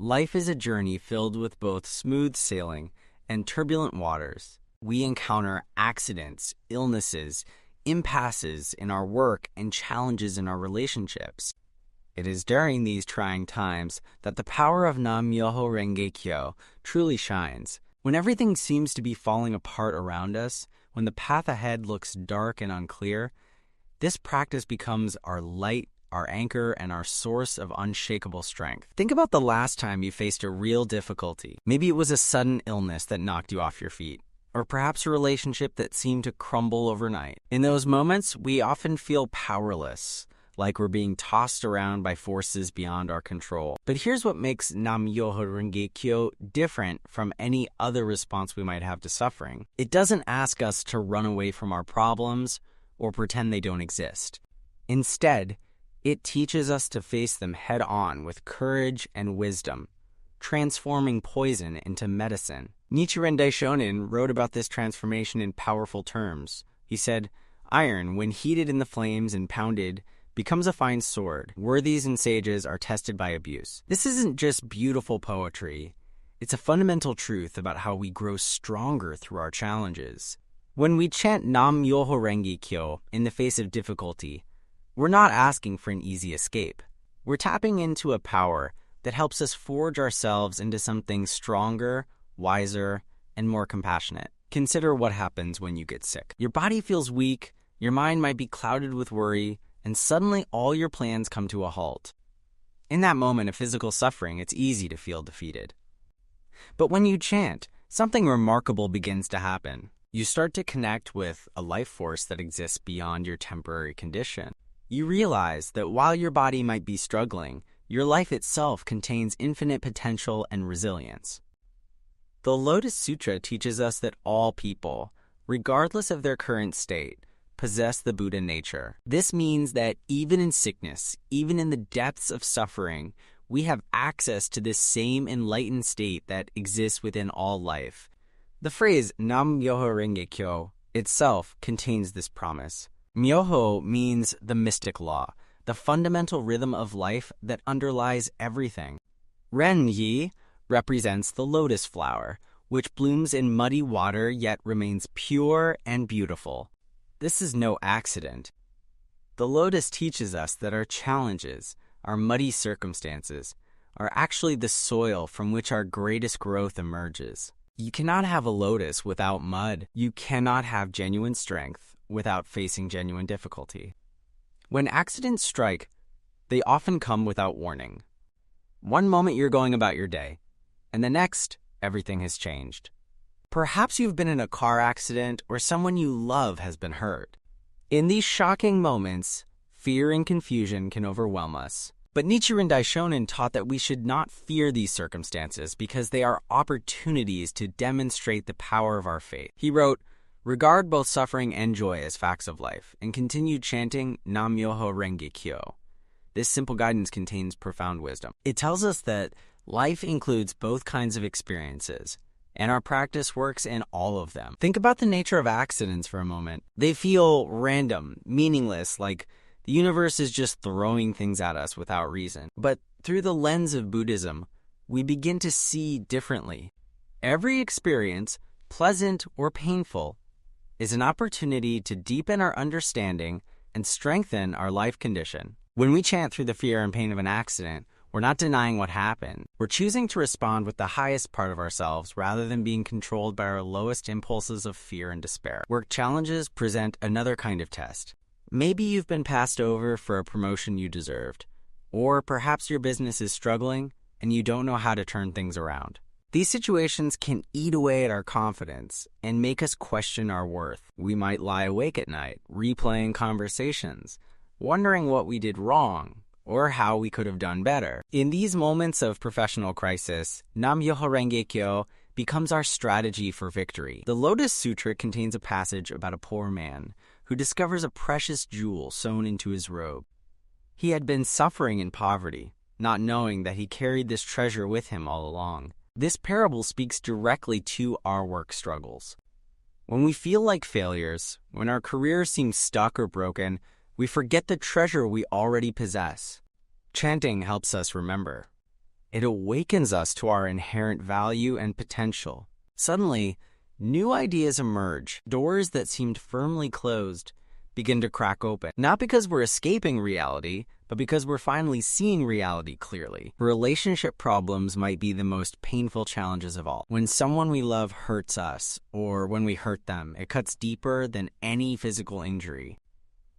Life is a journey filled with both smooth sailing and turbulent waters. We encounter accidents, illnesses, impasses in our work, and challenges in our relationships. It is during these trying times that the power of Nam-myoho Renge Kyo truly shines. When everything seems to be falling apart around us, when the path ahead looks dark and unclear, this practice becomes our light, our anchor, and our source of unshakable strength. Think about the last time you faced a real difficulty. Maybe it was a sudden illness that knocked you off your feet, or perhaps a relationship that seemed to crumble overnight. In those moments, we often feel powerless, like we're being tossed around by forces beyond our control. But here's what makes Nam-myoho Renge Kyo different from any other response we might have to suffering. It doesn't ask us to run away from our problems or pretend they don't exist. Instead, it teaches us to face them head-on with courage and wisdom, transforming poison into medicine. Nichiren Daishonin wrote about this transformation in powerful terms. He said, "Iron, when heated in the flames and pounded, becomes a fine sword. Worthies and sages are tested by abuse." This isn't just beautiful poetry. It's a fundamental truth about how we grow stronger through our challenges. When we chant Nam-myoho Renge Kyo in the face of difficulty, we're not asking for an easy escape. We're tapping into a power that helps us forge ourselves into something stronger, wiser, and more compassionate. Consider what happens when you get sick. Your body feels weak, your mind might be clouded with worry, and suddenly all your plans come to a halt. In that moment of physical suffering, it's easy to feel defeated. But when you chant, something remarkable begins to happen. You start to connect with a life force that exists beyond your temporary condition. You realize that while your body might be struggling, your life itself contains infinite potential and resilience. The Lotus Sutra teaches us that all people, regardless of their current state, possess the Buddha nature. This means that even in sickness, even in the depths of suffering, we have access to this same enlightened state that exists within all life. The phrase Nam-myoho Renge Kyo itself contains this promise. Myoho means the mystic law, the fundamental rhythm of life that underlies everything. Ren-yi represents the lotus flower, which blooms in muddy water yet remains pure and beautiful. This is no accident. The lotus teaches us that our challenges, our muddy circumstances, are actually the soil from which our greatest growth emerges. You cannot have a lotus without mud. You cannot have genuine strength without facing genuine difficulty. When accidents strike, they often come without warning. One moment you're going about your day, and the next, everything has changed. Perhaps you've been in a car accident or someone you love has been hurt. In these shocking moments, fear and confusion can overwhelm us. But Nichiren Daishonin taught that we should not fear these circumstances because they are opportunities to demonstrate the power of our faith. He wrote, "Regard both suffering and joy as facts of life, and continue chanting Nam-myoho Renge Kyo." This simple guidance contains profound wisdom. It tells us that life includes both kinds of experiences, and our practice works in all of them. Think about the nature of accidents for a moment. They feel random, meaningless, like the universe is just throwing things at us without reason. But through the lens of Buddhism, we begin to see differently. Every experience, pleasant or painful, is an opportunity to deepen our understanding and strengthen our life condition. When we chant through the fear and pain of an accident, we're not denying what happened. We're choosing to respond with the highest part of ourselves rather than being controlled by our lowest impulses of fear and despair. Work challenges present another kind of test. Maybe you've been passed over for a promotion you deserved, or perhaps your business is struggling and you don't know how to turn things around. These situations can eat away at our confidence and make us question our worth. We might lie awake at night, replaying conversations, wondering what we did wrong or how we could have done better. In these moments of professional crisis, Nam-myoho Renge Kyo becomes our strategy for victory. The Lotus Sutra contains a passage about a poor man who discovers a precious jewel sewn into his robe. He had been suffering in poverty, not knowing that he carried this treasure with him all along. This parable speaks directly to our work struggles. When we feel like failures, when our career seems stuck or broken, we forget the treasure we already possess. Chanting helps us remember. It awakens us to our inherent value and potential. Suddenly, new ideas emerge. Doors that seemed firmly closed begin to crack open. Not because we're escaping reality, but because we're finally seeing reality clearly. Relationship problems might be the most painful challenges of all. When someone we love hurts us, or when we hurt them, it cuts deeper than any physical injury.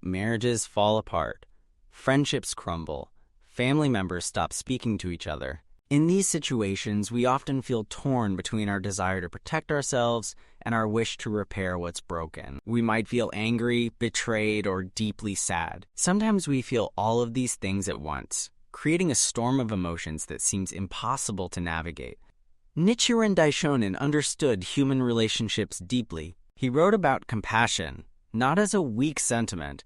Marriages fall apart. Friendships crumble. Family members stop speaking to each other. In these situations, we often feel torn between our desire to protect ourselves and our wish to repair what's broken. We might feel angry, betrayed, or deeply sad. Sometimes we feel all of these things at once, creating a storm of emotions that seems impossible to navigate. Nichiren Daishonin understood human relationships deeply. He wrote about compassion, not as a weak sentiment,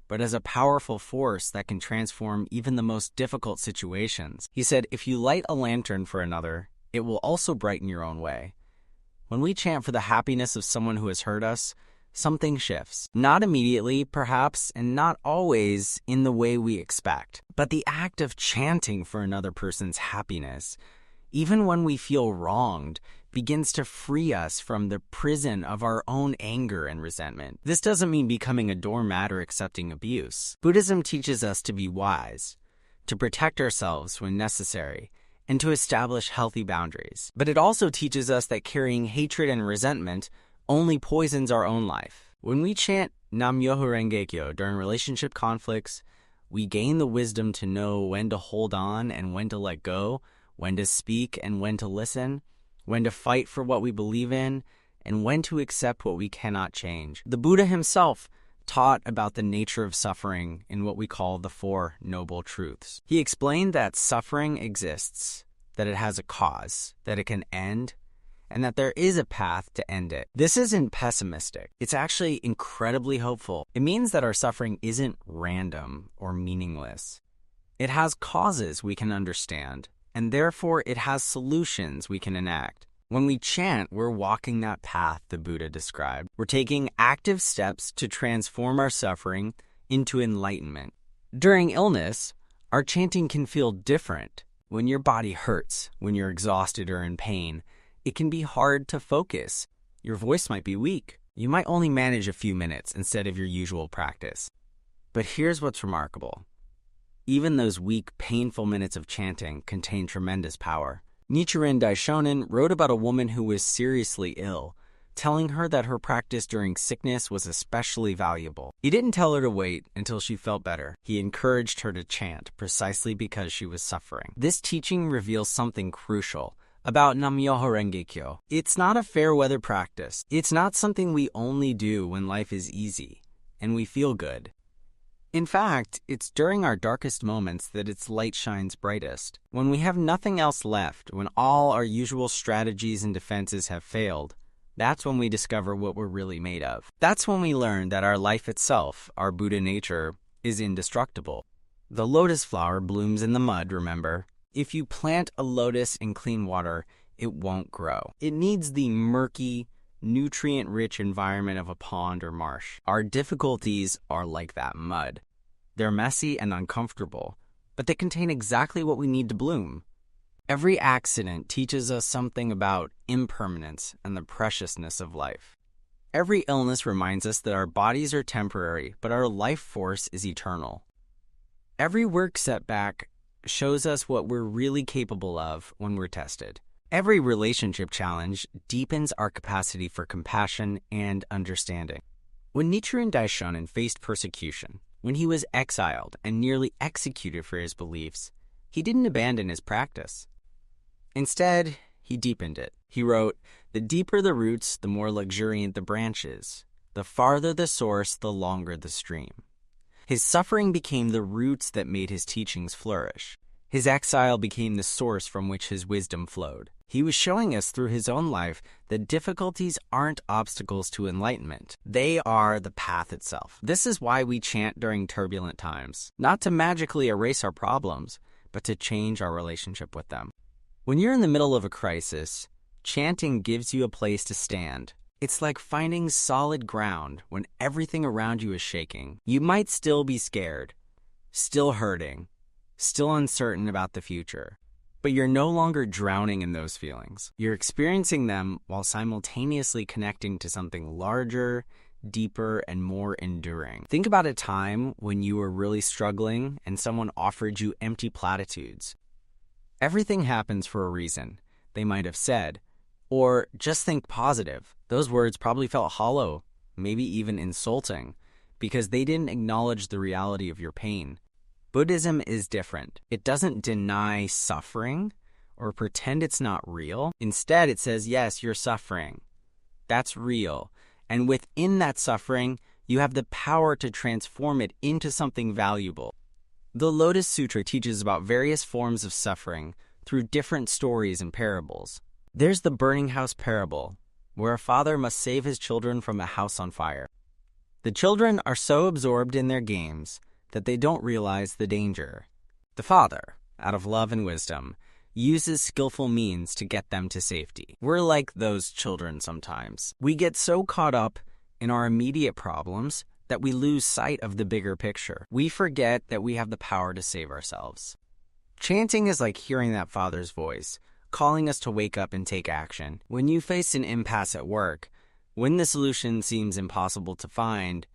but as a powerful force that can transform even the most difficult situations. He said, if you light a lantern for another, it will also brighten your own way. When we chant for the happiness of someone who has hurt us, something shifts. Not immediately, perhaps, and not always in the way we expect. But the act of chanting for another person's happiness, even when we feel wronged, begins to free us from the prison of our own anger and resentment. This doesn't mean becoming a doormat or accepting abuse. Buddhism teaches us to be wise, to protect ourselves when necessary, and to establish healthy boundaries. But it also teaches us that carrying hatred and resentment only poisons our own life. When we chant Nam-myoho Renge-kyo during relationship conflicts, we gain the wisdom to know when to hold on and when to let go, when to speak and when to listen, when to fight for what we believe in, and when to accept what we cannot change. The Buddha himself taught about the nature of suffering in what we call the Four Noble Truths. He explained that suffering exists, that it has a cause, that it can end, and that there is a path to end it. This isn't pessimistic. It's actually incredibly hopeful. It means that our suffering isn't random or meaningless. It has causes we can understand, and therefore it has solutions we can enact. When we chant, we're walking that path the Buddha described. We're taking active steps to transform our suffering into enlightenment. During illness, our chanting can feel different. When your body hurts, when you're exhausted or in pain, it can be hard to focus. Your voice might be weak. You might only manage a few minutes instead of your usual practice. But here's what's remarkable. Even those weak, painful minutes of chanting contain tremendous power. Nichiren Daishonin wrote about a woman who was seriously ill, telling her that her practice during sickness was especially valuable. He didn't tell her to wait until she felt better. He encouraged her to chant precisely because she was suffering. This teaching reveals something crucial about Nam-myoho Renge-kyo. It's not a fair-weather practice. It's not something we only do when life is easy and we feel good. In fact, it's during our darkest moments that its light shines brightest. When we have nothing else left, when all our usual strategies and defenses have failed, that's when we discover what we're really made of. That's when we learn that our life itself, our Buddha nature, is indestructible. The lotus flower blooms in the mud, remember? If you plant a lotus in clean water, it won't grow. It needs the murky, nutrient-rich environment of a pond or marsh. Our difficulties are like that mud. They're messy and uncomfortable, but they contain exactly what we need to bloom. Every accident teaches us something about impermanence and the preciousness of life. Every illness reminds us that our bodies are temporary, but our life force is eternal. Every work setback shows us what we're really capable of when we're tested. Every relationship challenge deepens our capacity for compassion and understanding. When Nichiren Daishonin faced persecution, when he was exiled and nearly executed for his beliefs, he didn't abandon his practice. Instead, he deepened it. He wrote, "The deeper the roots, the more luxuriant the branches. The farther the source, the longer the stream." His suffering became the roots that made his teachings flourish. His exile became the source from which his wisdom flowed. He was showing us through his own life that difficulties aren't obstacles to enlightenment. They are the path itself. This is why we chant during turbulent times, not to magically erase our problems, but to change our relationship with them. When you're in the middle of a crisis, chanting gives you a place to stand. It's like finding solid ground when everything around you is shaking. You might still be scared, still hurting, still uncertain about the future. but you're no longer drowning in those feelings. You're experiencing them while simultaneously connecting to something larger, deeper, and more enduring. Think about a time when you were really struggling and someone offered you empty platitudes. Everything happens for a reason, they might have said. Or just think positive. Those words probably felt hollow, maybe even insulting, because they didn't acknowledge the reality of your pain. Buddhism is different. It doesn't deny suffering or pretend it's not real. Instead, it says, yes, you're suffering. That's real. And within that suffering, you have the power to transform it into something valuable. The Lotus Sutra teaches about various forms of suffering through different stories and parables. There's the burning house parable, where a father must save his children from a house on fire. The children are so absorbed in their games that they don't realize the danger. The father, out of love and wisdom, uses skillful means to get them to safety. We're like those children sometimes. We get so caught up in our immediate problems that we lose sight of the bigger picture. We forget that we have the power to save ourselves. Chanting is like hearing that father's voice, calling us to wake up and take action. When you face an impasse at work, when the solution seems impossible to find,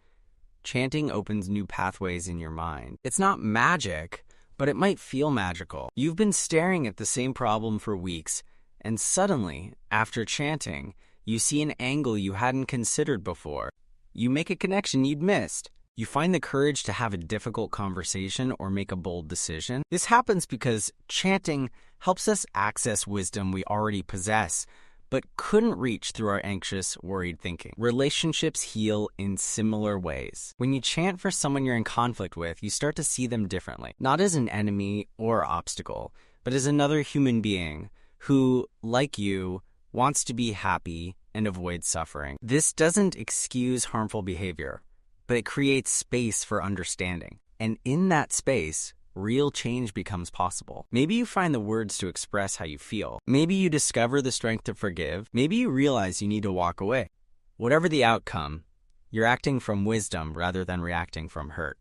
chanting opens new pathways in your mind. It's not magic, but it might feel magical. You've been staring at the same problem for weeks, and suddenly, after chanting, you see an angle you hadn't considered before. You make a connection you'd missed. You find the courage to have a difficult conversation or make a bold decision. This happens because chanting helps us access wisdom we already possess, but couldn't reach through our anxious, worried thinking. Relationships heal in similar ways. When you chant for someone you're in conflict with, you start to see them differently, not as an enemy or obstacle, but as another human being who, like you, wants to be happy and avoid suffering. This doesn't excuse harmful behavior, but it creates space for understanding. And in that space, real change becomes possible. Maybe you find the words to express how you feel. Maybe you discover the strength to forgive. Maybe you realize you need to walk away. Whatever the outcome, you're acting from wisdom rather than reacting from hurt.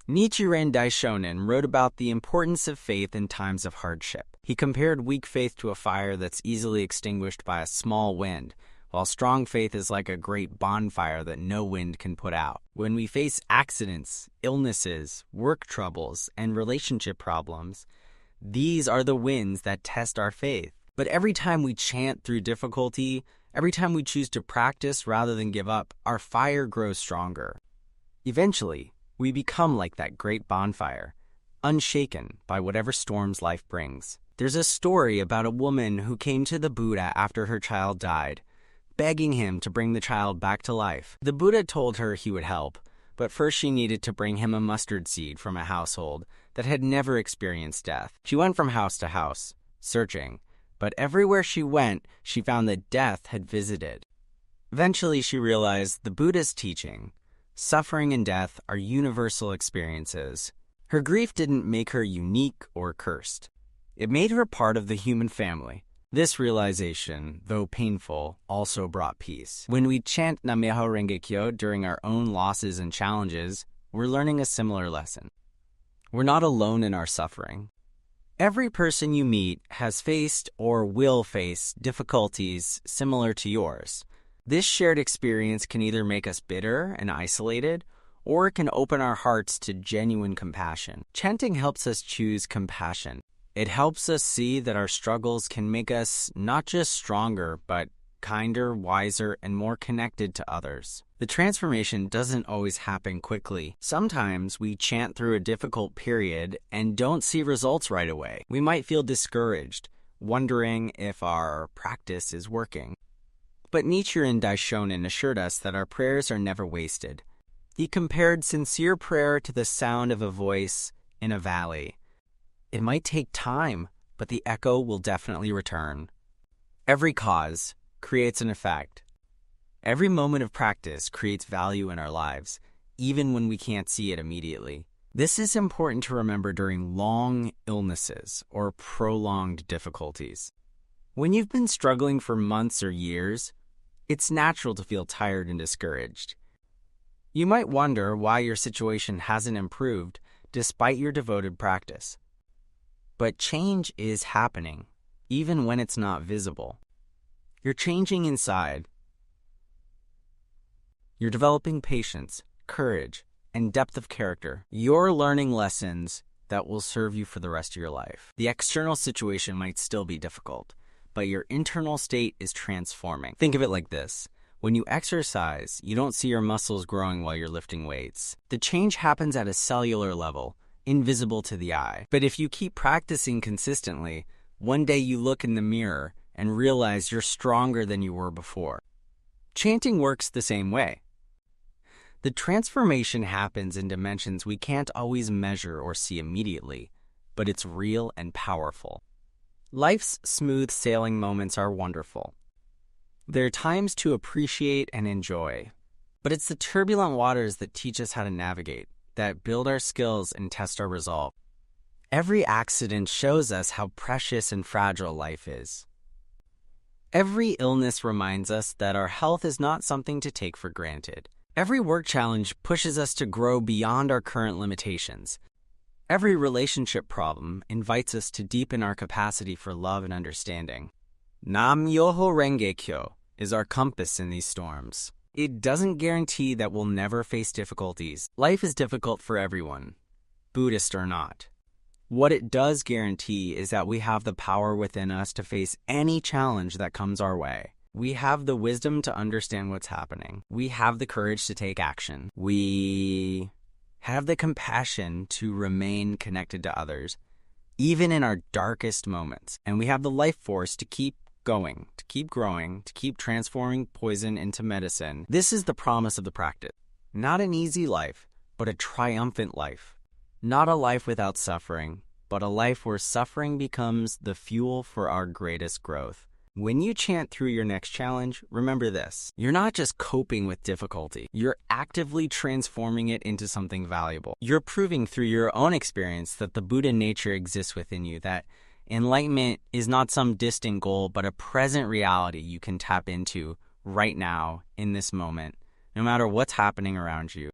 Nichiren Daishonin wrote about the importance of faith in times of hardship. He compared weak faith to a fire that's easily extinguished by a small wind, while strong faith is like a great bonfire that no wind can put out. When we face accidents, illnesses, work troubles, and relationship problems, these are the winds that test our faith. But every time we chant through difficulty, every time we choose to practice rather than give up, our fire grows stronger. Eventually, we become like that great bonfire, unshaken by whatever storms life brings. There's a story about a woman who came to the Buddha after her child died, begging him to bring the child back to life. The Buddha told her he would help, but first she needed to bring him a mustard seed from a household that had never experienced death. She went from house to house, searching, but everywhere she went, she found that death had visited. Eventually, she realized the Buddha's teaching, suffering and death are universal experiences. Her grief didn't make her unique or cursed. It made her part of the human family. This realization, though painful, also brought peace. When we chant Nam-myoho Renge Kyo during our own losses and challenges, we're learning a similar lesson. We're not alone in our suffering. Every person you meet has faced or will face difficulties similar to yours. This shared experience can either make us bitter and isolated, or it can open our hearts to genuine compassion. Chanting helps us choose compassion. It helps us see that our struggles can make us not just stronger, but kinder, wiser, and more connected to others. The transformation doesn't always happen quickly. Sometimes we chant through a difficult period and don't see results right away. We might feel discouraged, wondering if our practice is working. But Nichiren Daishonin assured us that our prayers are never wasted. He compared sincere prayer to the sound of a voice in a valley. It might take time, but the echo will definitely return. Every cause creates an effect. Every moment of practice creates value in our lives, even when we can't see it immediately. This is important to remember during long illnesses or prolonged difficulties. When you've been struggling for months or years, it's natural to feel tired and discouraged. You might wonder why your situation hasn't improved despite your devoted practice. But change is happening, even when it's not visible. You're changing inside. You're developing patience, courage, and depth of character. You're learning lessons that will serve you for the rest of your life. The external situation might still be difficult, but your internal state is transforming. Think of it like this. When you exercise, you don't see your muscles growing while you're lifting weights. The change happens at a cellular level, invisible to the eye. But if you keep practicing consistently, one day you look in the mirror and realize you're stronger than you were before. Chanting works the same way. The transformation happens in dimensions we can't always measure or see immediately, but it's real and powerful. Life's smooth sailing moments are wonderful. They're times to appreciate and enjoy, but it's the turbulent waters that teach us how to navigate, that build our skills and test our resolve. Every accident shows us how precious and fragile life is. Every illness reminds us that our health is not something to take for granted. Every work challenge pushes us to grow beyond our current limitations. Every relationship problem invites us to deepen our capacity for love and understanding. Nam Myoho Renge Kyo is our compass in these storms. It doesn't guarantee that we'll never face difficulties. Life is difficult for everyone, Buddhist or not. What it does guarantee is that we have the power within us to face any challenge that comes our way. We have the wisdom to understand what's happening. We have the courage to take action. We have the compassion to remain connected to others, even in our darkest moments. And we have the life force to keep going, to keep growing, to keep transforming poison into medicine. This is the promise of the practice. Not an easy life, but a triumphant life. Not a life without suffering, but a life where suffering becomes the fuel for our greatest growth. When you chant through your next challenge, remember this. You're not just coping with difficulty. You're actively transforming it into something valuable. You're proving through your own experience that the Buddha nature exists within you, that enlightenment is not some distant goal, but a present reality you can tap into right now in this moment, no matter what's happening around you.